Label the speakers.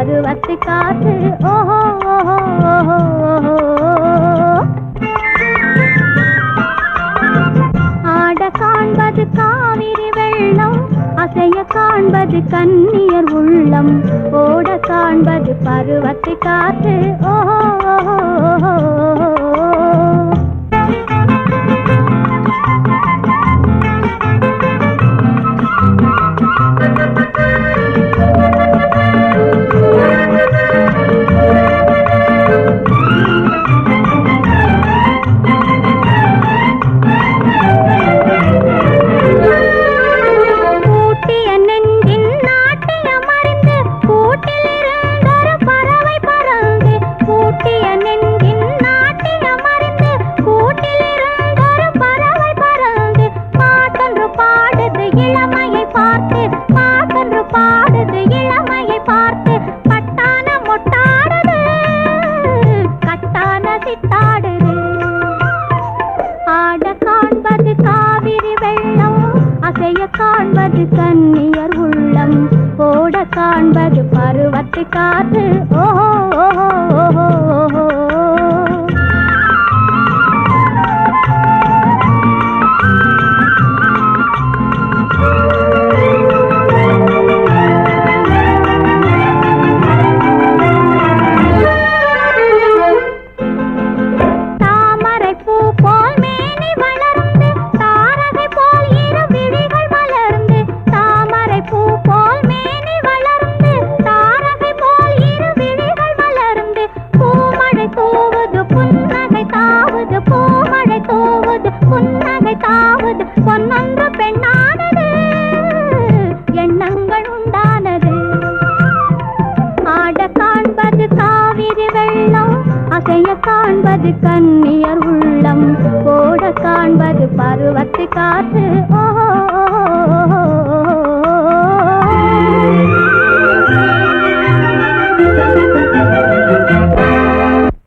Speaker 1: பருவத்து காற்று ஓஹோ ஆட காண்பது காவிரி வெள்ளம் அசைய காண்பது கன்னியர் உள்ளம் ஓட காண்பது பருவத்து காற்று ஓஹோ காண்பது கன்னியர் உள்ளம் ஓட காண்பது பருவத்து காற்று ஓஹோ பொன்னொன்று பெண்ணானது எண்ணங்கள் உண்டானது ஆட காண்பது காவிரி வெள்ளம் அசைய காண்பது கன்னியர் உள்ளம் ஓட காண்பது பருவத்து காற்று ஓஹோ